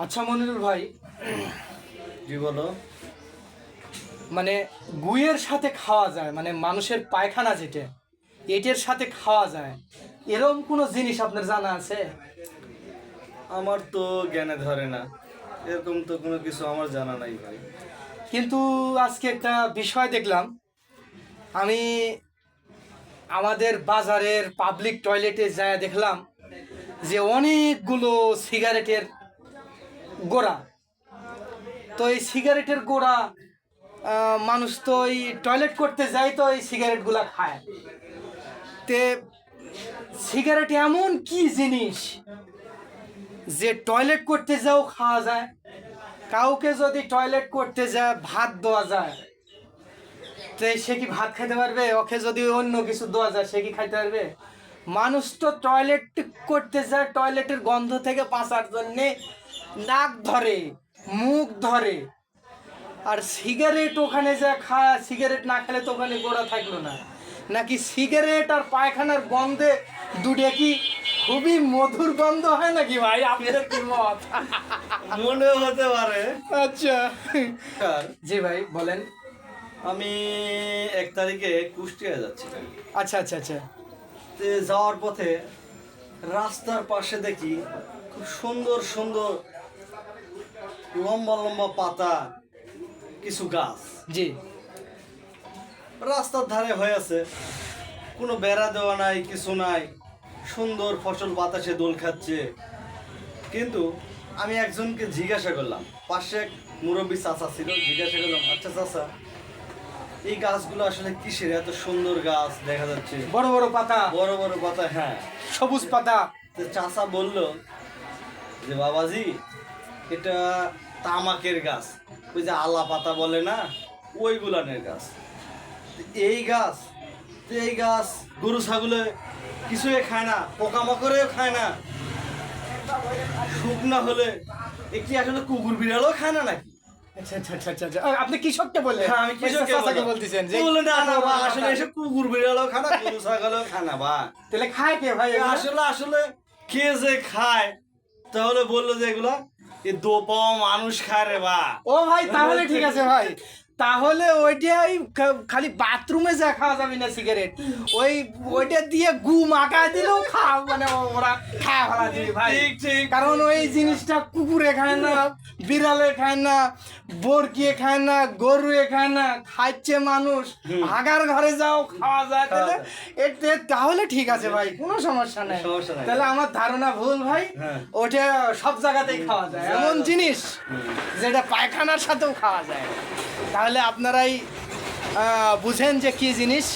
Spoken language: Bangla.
আচ্ছা মনিরুল ভাই, জি বলো। মানে গুইয়ের সাথে খাওয়া যায়, মানে মানুষের পায়খানা যেটা এটার সাথে খাওয়া যায়, এরকম কোনো জিনিস আপনার জানা আছে? আমার তো জ্ঞানে ধরে না, এরকম তো কোনো কিছু আমার জানা নাই ভাই। কিন্তু আজকে একটা বিষয় দেখলাম আমি, আমাদের বাজারের পাবলিক টয়লেটে যায় দেখলাম যে অনেকগুলো সিগারেটের গোড়া। তো এই সিগারেটের গোড়া মানুষ তো এই টয়লেট করতে যায়, তো এই সিগারেটগুলা খায়। তে সিগারেট এমন কি জিনিস যে টয়লেট করতে যাও খাওয়া যায়? কাউকে যদি টয়লেট করতে যায় ভাত দেওয়া যায়, তো সে কি ভাত খাইতে পারবে? ওকে যদি অন্য কিছু দেওয়া যায় সে কি খাইতে পারবে? মানুষ তো টয়লেট করতে যায় টয়লেটের গন্ধ থেকে বাঁচার জন্যে নাক ধরে, মুখ ধরে। আর সিগারেট ওখানে যা খায়, সিগারেট না খেলে তো ওখানে গোড়া থাকলো না। নাকি সিগারেট আর পায়খানার গন্ধে দুটো কি খুবই মধুর গন্ধ হয় নাকি ভাই? আপনার কি মত? মনে হতে পারে। আচ্ছা আর জি ভাই বলেন। আমি 1 তারিখে কুষ্টিয়া যাচ্ছি। আচ্ছা আচ্ছা আচ্ছা। তে যাওয়ার পথে রাস্তার পাশে দেখি খুব সুন্দর সুন্দর লম্বা লম্বা পাতা কিছু গাছ জি রাস্তার ধারে হয়ে আছে, কোনো বেড়া দেওয়া নাই, কিছু নাই, সুন্দর ফসল বাতাসে দোল খাচ্ছে। কিন্তু আমি একজনকে জিজ্ঞাসা করলাম, পাশে এক মুরব্বী চাচা ছিল, জিজ্ঞাসা করলাম, আচ্ছা চাচা, এই গাছগুলো আসলে কিসের এত সুন্দর গাছ দেখা যাচ্ছে, বড় বড় পাতা, বড় বড় পাতা? হ্যাঁ, সবুজ পাতা। তো চাচা বলল যে বাবাজি, এটা তামাকের গাছ, ওই যে আলা পাতা বলে না, ওইগুলানের গাছ। তো এই গাছ গরু ছাগলে কিছুই খায় না, পোকামাকড়েও খায় না, শুকনা হলে এ কি আসলে কুকুর বিড়ালও খায় না নাকি? আচ্ছা আচ্ছা আচ্ছা আচ্ছা আচ্ছা। আপনি কৃষককে বললেন? হ্যাঁ, আমি কৃষককে চাচাকে বললাম। বলতেছেন যে বললো, না না বা, আসলে এসব কুকুর বিড়ালও খায় না, গরু ছাগলও খায় না বা। তাহলে খায় কে ভাই এগুলো? আসলে আসলে কে যে খায়, তাহলে বললো যে এগুলা এ দোপাও মানুষ খায় রে বা। ও ভাই তাহলে ঠিক আছে ভাই, তাহলে ওইটাই খালি বাথরুমে যা খাওয়া যাবে না সিগারেট, ওইটা দিয়ে গু মাখায় দিলেও খাওয়া, মানে ওরা খাওয়া ফেলা দিবে ভাই। ঠিক ঠিক। কারণ ওই জিনিসটা কুকুরে খায় না, বিড়ালে খায় না, বরকিয়ে খায় না, গরুয়ে খায় না, খাচ্ছে মানুষ। হাগার ঘরে যাও খাওয়া যায়, তাহলে তাহলে ঠিক আছে ভাই, কোনো সমস্যা নেই। সমস্যা নাই। তাহলে আমার ধারণা ভুল ভাই, হ্যাঁ। ওটা সব জায়গাতেই খাওয়া যায়, এমন জিনিস যেটা পায়খানার সাথেও খাওয়া যায়। তাহলে আপনারাই বুঝেন যে কি জিনিস।